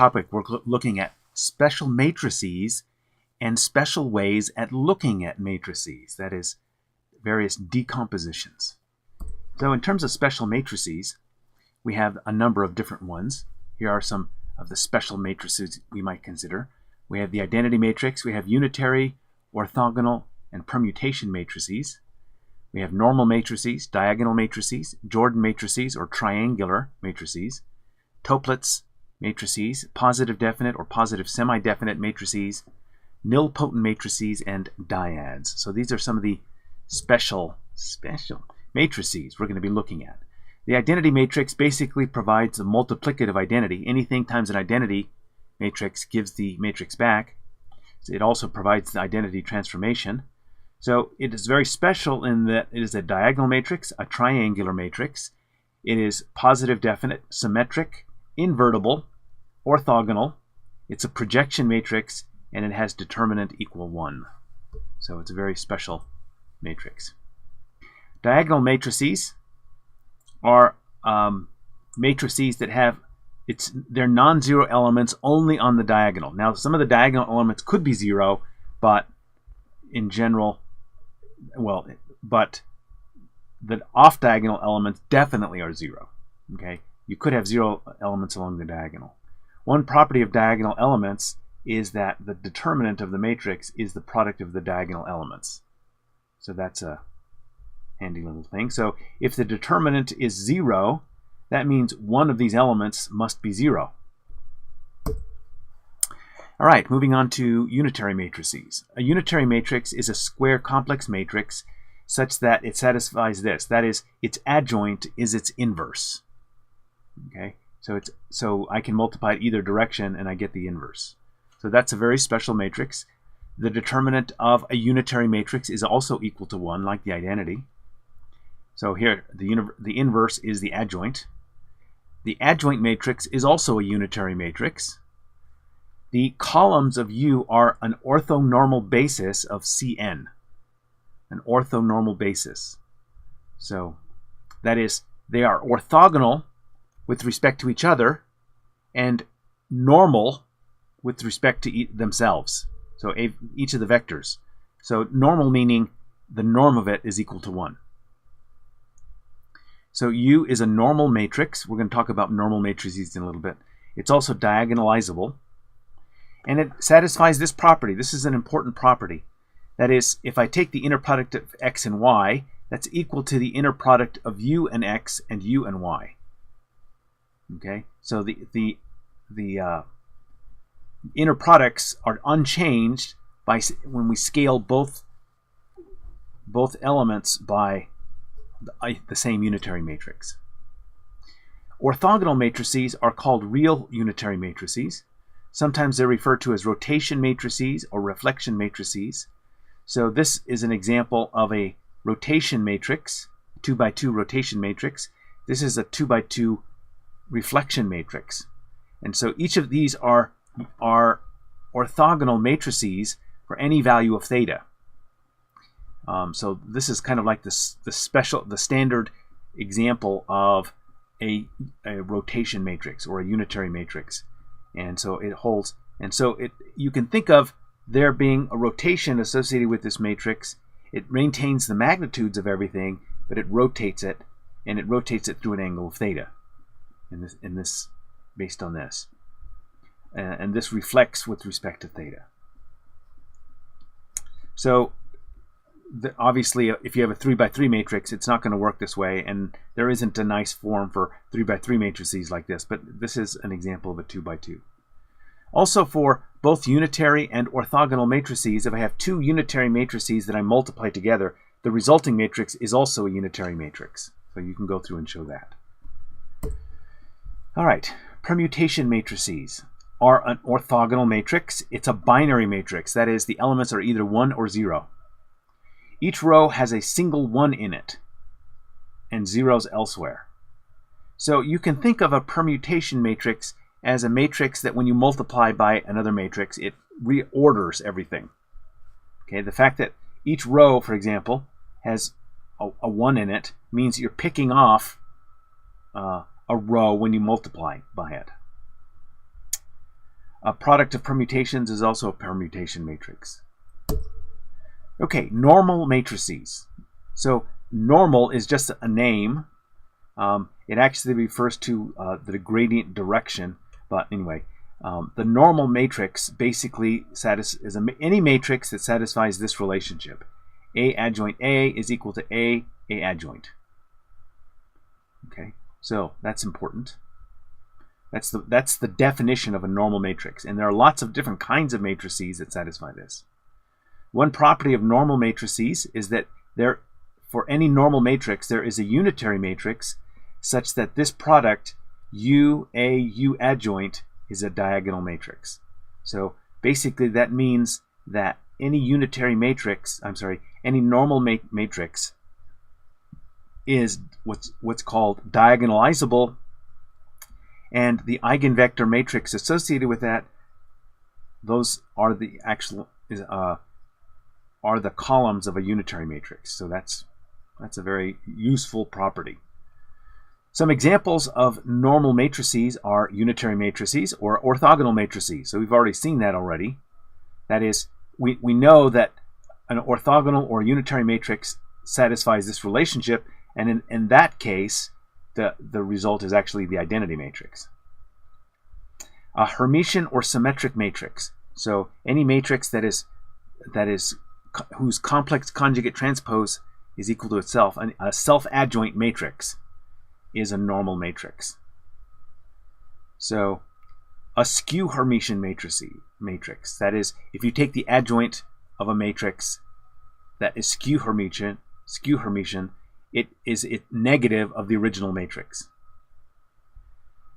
topic, we're looking at special matrices and special ways at looking at matrices, that is, various decompositions. So in terms of special matrices, we have a number of different ones. Here are some of the special matrices we might consider. We have the identity matrix, we have unitary, orthogonal, and permutation matrices. We have normal matrices, diagonal matrices, Jordan matrices or triangular matrices, toplets matrices, positive definite or positive semi-definite matrices, nilpotent matrices, and dyads. So these are some of the special matrices we're going to be looking at. The identity matrix basically provides a multiplicative identity. Anything times an identity matrix gives the matrix back. It also provides the identity transformation. So it is very special in that it is a diagonal matrix, a triangular matrix. It is positive definite, symmetric, invertible, orthogonal. It's a projection matrix, and it has determinant equal 1. So it's a very special matrix. Diagonal matrices are matrices that have they're non-zero elements only on the diagonal. Now, some of the diagonal elements could be 0, but in general, but the off-diagonal elements definitely are 0. Okay, you could have 0 elements along the diagonal. One property of diagonal elements is that the determinant of the matrix is the product of the diagonal elements. So that's a handy little thing. So if the determinant is 0, that means one of these elements must be 0. All right, moving on to unitary matrices. A unitary matrix is a square complex matrix such that satisfies this. That is, its adjoint is its inverse. Okay, so I can multiply it either direction and I get the inverse. So that's a very special matrix. The determinant of a unitary matrix is also equal to 1, like the identity. So here, the inverse is the adjoint. The adjoint matrix is also a unitary matrix. The columns of U are an orthonormal basis of Cn. An orthonormal basis. So that is, they are orthogonal with respect to each other and normal with respect to themselves. So each of the vectors. So normal meaning the norm of it is equal to 1. So U is a normal matrix. We're going to talk about normal matrices in a little bit. It's also diagonalizable. And it satisfies this property. This is an important property. That is, if I take the inner product of x and y, that's equal to the inner product of u and x and u and y. Okay, so the inner products are unchanged when we scale both elements by the same unitary matrix. Orthogonal matrices are called real unitary matrices. Sometimes they're referred to as rotation matrices or reflection matrices. So this is an example of a rotation matrix, 2 by 2 rotation matrix. This is a 2 by 2 reflection matrix. And so each of these are orthogonal matrices for any value of theta. So this is kind of like the standard example of a rotation matrix or a unitary matrix. And so it holds, and so you can think of there being a rotation associated with this matrix. It maintains the magnitudes of everything, but it rotates it, and it rotates it through an angle of theta. In this based on this, and this reflects with respect to theta. So obviously, if you have a 3 by 3 matrix, it's not going to work this way, and there isn't a nice form for 3 by 3 matrices like this, but this is an example of a 2 by 2. Also, for both unitary and orthogonal matrices, if I have two unitary matrices that I multiply together, the resulting matrix is also a unitary matrix. So you can go through and show that. All right, permutation matrices are an orthogonal matrix. It's a binary matrix. That is, the elements are either 1 or 0. Each row has a single 1 in it and zeros elsewhere. So you can think of a permutation matrix as a matrix that when you multiply by another matrix, it reorders everything. Okay, the fact that each row, for example, has a 1 in it means you're picking off a row when you multiply by it. A product of permutations is also a permutation matrix. Okay, normal matrices. So normal is just a name. It actually refers to the gradient direction, but anyway, the normal matrix basically is any matrix that satisfies this relationship. A adjoint A is equal to A adjoint. Okay, so that's important. That's the definition of a normal matrix, and there are lots of different kinds of matrices that satisfy this. One property of normal matrices is that for any normal matrix, there is a unitary matrix such that this product U adjoint is a diagonal matrix. So basically that means that any unitary matrix, any normal matrix is what's called diagonalizable, and the eigenvector matrix associated with that, those are the columns of a unitary matrix. So that's a very useful property. Some examples of normal matrices are unitary matrices or orthogonal matrices. So we've already seen that already. That is, we know that an orthogonal or unitary matrix satisfies this relationship, and in that case, the result is actually the identity matrix. A Hermitian or symmetric matrix. So any matrix that is whose complex conjugate transpose is equal to itself, a self-adjoint matrix, is a normal matrix. So a skew Hermitian matrix, that is, if you take the adjoint of a matrix that is skew Hermitian, it is negative of the original matrix.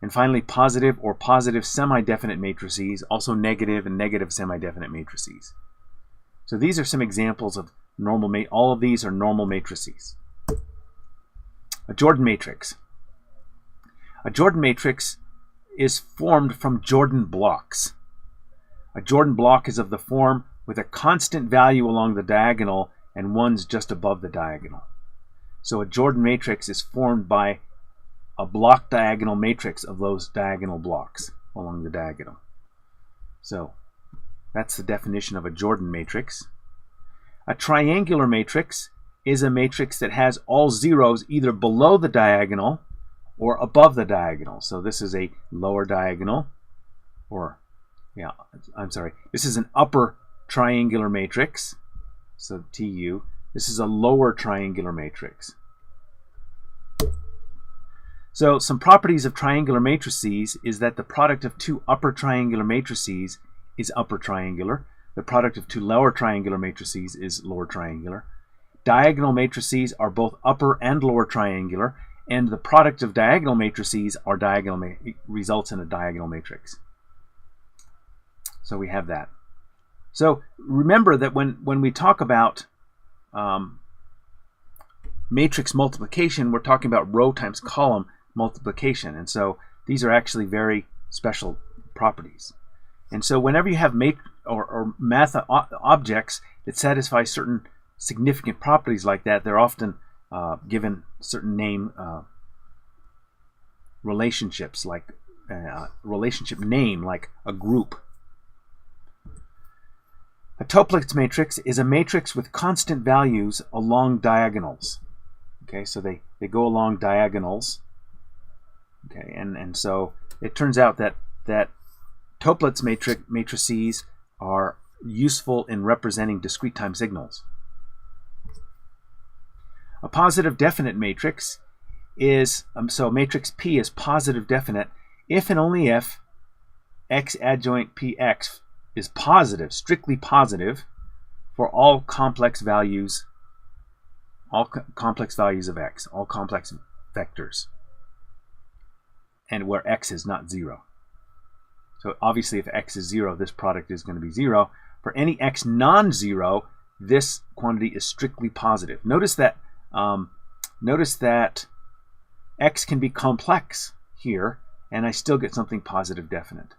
And finally, positive or positive semi-definite matrices, also negative and negative semi-definite matrices. So these are some examples of normal all of these are normal matrices. A Jordan matrix. A Jordan matrix is formed from Jordan blocks. A Jordan block is of the form with a constant value along the diagonal and ones just above the diagonal. So a Jordan matrix is formed by a block diagonal matrix of those diagonal blocks along the diagonal. So that's the definition of a Jordan matrix. A triangular matrix is a matrix that has all zeros either below the diagonal or above the diagonal. So this is a lower diagonal, this is an upper triangular matrix, so TU. This is a lower triangular matrix. So some properties of triangular matrices is that the product of two upper triangular matrices is upper triangular. The product of two lower triangular matrices is lower triangular. Diagonal matrices are both upper and lower triangular, and the product of diagonal matrices are results in a diagonal matrix. So we have that. So remember that when we talk about matrix multiplication, we're talking about row times column multiplication, and so these are actually very special properties. And so whenever you have math objects that satisfy certain significant properties like that, they're often given certain name relationships, like relationship name, like a group. A Toeplitz matrix is a matrix with constant values along diagonals. Okay, so they go along diagonals. Okay, and so it turns out that Toeplitz matrices are useful in representing discrete time signals. A positive definite matrix is, so matrix P is positive definite if and only if X adjoint PX is positive, strictly positive, for all complex values of X, all complex vectors, and where X is not 0. So obviously if X is 0, this product is going to be 0. For any X non-zero, this quantity is strictly positive. Notice that X can be complex here, and I still get something positive definite.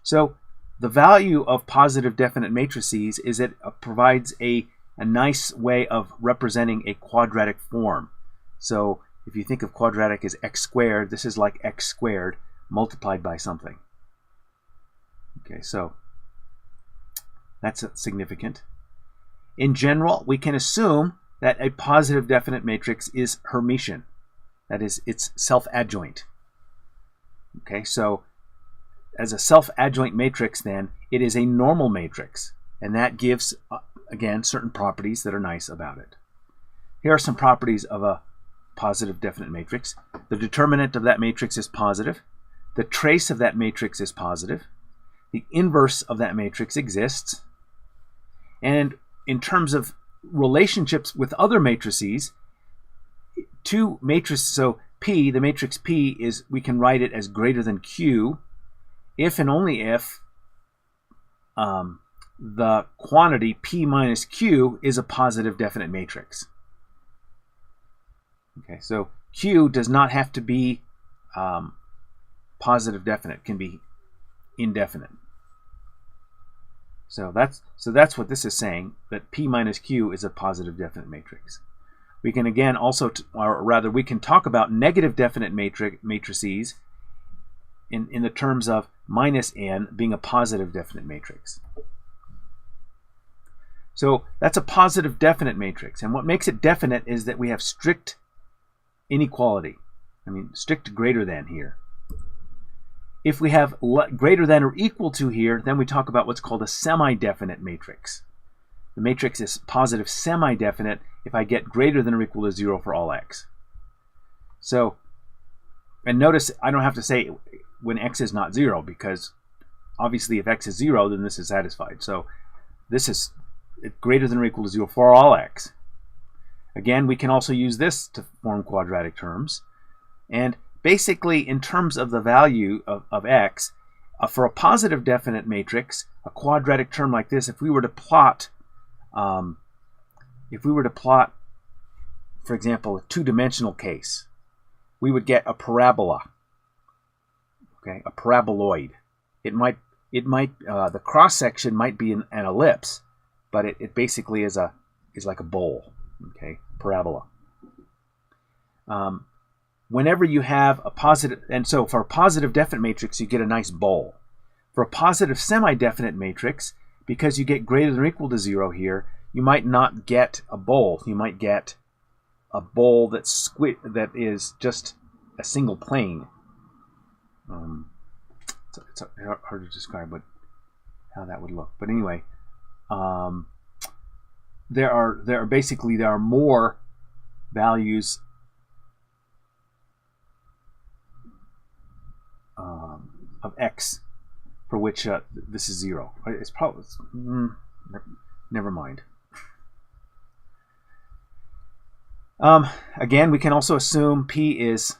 So the value of positive definite matrices is it provides a nice way of representing a quadratic form. So if you think of quadratic as x squared, this is like x squared multiplied by something. Okay, so that's significant. In general, we can assume that a positive definite matrix is Hermitian. That is, it's self-adjoint. Okay, so as a self-adjoint matrix, then, it is a normal matrix. And that gives, again, certain properties that are nice about it. Here are some properties of a positive definite matrix. The determinant of that matrix is positive. The trace of that matrix is positive. The inverse of that matrix exists. And in terms of relationships with other matrices, two matrices, so P, the matrix P, is, we can write it as greater than Q if and only if the quantity P minus Q is a positive definite matrix. Okay, so Q does not have to be positive definite, it can be indefinite. So that's what this is saying, that P minus Q is a positive definite matrix. We can again also, or rather we can talk about negative definite matrices in the terms of minus n being a positive definite matrix. So that's a positive definite matrix, and what makes it definite is that we have strict inequality. I mean, strict greater than here. If we have greater than or equal to here, then we talk about what's called a semi-definite matrix. The matrix is positive semi-definite if I get greater than or equal to 0 for all x. So, and notice I don't have to say when x is not 0, because obviously if x is 0, then this is satisfied. So this is greater than or equal to 0 for all x. Again, we can also use this to form quadratic terms. And basically, in terms of the value of x, for a positive definite matrix, a quadratic term like this, if we were to plot, for example, a two-dimensional case, we would get a parabola. Okay, a paraboloid. The cross section might be an ellipse, but it basically is like a bowl. Okay, parabola. Whenever you have a positive, and so for a positive definite matrix, you get a nice bowl. For a positive semi-definite matrix, because you get greater than or equal to 0 here, you might not get a bowl. You might get a bowl that is just a single plane. It's hard to describe how that would look. But anyway, there are more values of x for which this is 0. It's probably never mind. Again, we can also assume P is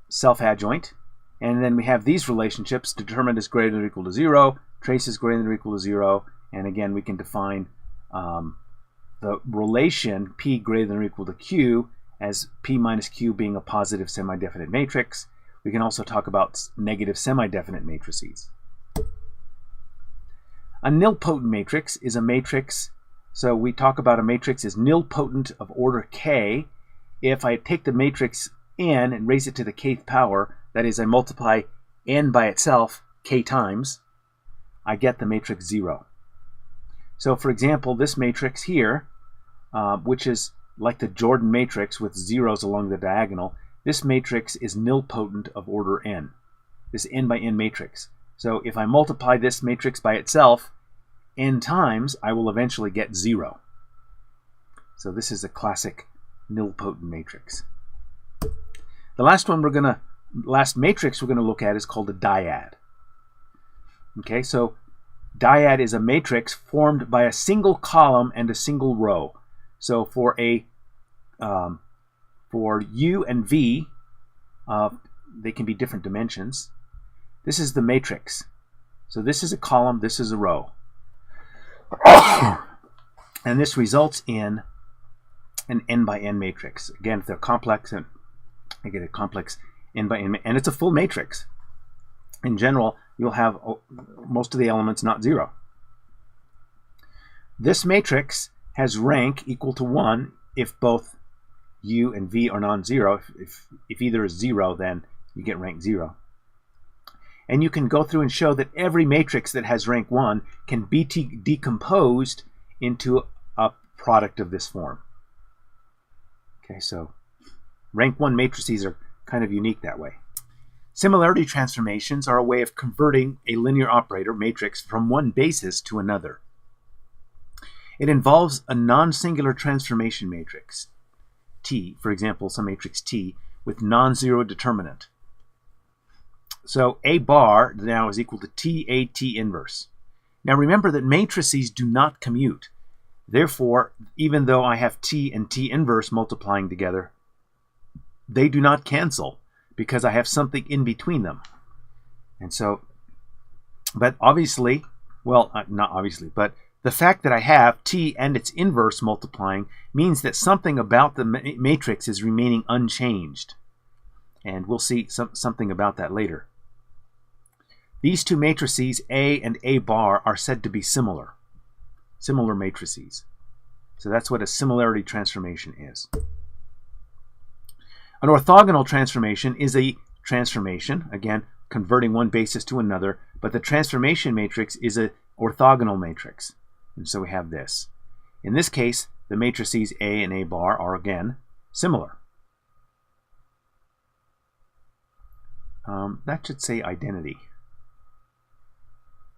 self-adjoint, and then we have these relationships: determinant is greater than or equal to 0, trace is greater than or equal to 0, and again we can define the relation P greater than or equal to Q as P minus Q being a positive semi-definite matrix. We can also talk about negative semi-definite matrices. A nilpotent matrix is a matrix, so we talk about a matrix as nilpotent of order k if I take the matrix n and raise it to the kth power, that is, I multiply n by itself k times, I get the matrix 0. So for example, this matrix here, which is like the Jordan matrix with zeros along the diagonal, this matrix is nilpotent of order n, this n by n matrix. So if I multiply this matrix by itself n times, I will eventually get 0. So this is a classic nilpotent matrix. The last matrix we're going to look at is called a dyad. Okay, so dyad is a matrix formed by a single column and a single row. So for U and V, they can be different dimensions. This is the matrix. So this is a column, this is a row. And this results in an n by n matrix. Again, if they're complex, and I get a complex n by n, and it's a full matrix. In general, you'll have most of the elements not 0. This matrix has rank equal to 1 if both U and V are non-zero. If either is 0, then you get rank 0. And you can go through and show that every matrix that has rank 1 can be decomposed into a product of this form. Okay, so rank 1 matrices are kind of unique that way. Similarity transformations are a way of converting a linear operator matrix from one basis to another. It involves a non-singular transformation matrix, T, for example, some matrix T, with non-zero determinant. So A bar now is equal to TAT inverse. Now remember that matrices do not commute. Therefore, even though I have T and T inverse multiplying together, they do not cancel because I have something in between them. And so, but obviously, well, not obviously, but the fact that I have T and its inverse multiplying means that something about the matrix is remaining unchanged. And we'll see something about that later. These two matrices, A and A bar, are said to be similar matrices. So that's what a similarity transformation is. An orthogonal transformation is a transformation, again, converting one basis to another, but the transformation matrix is an orthogonal matrix. And so we have this. In this case, the matrices A and A bar are, again, similar. That should say identity.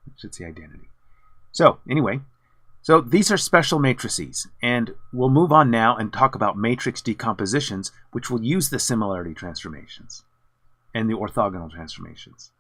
It should say identity. So anyway, so these are special matrices, and we'll move on now and talk about matrix decompositions, which will use the similarity transformations and the orthogonal transformations.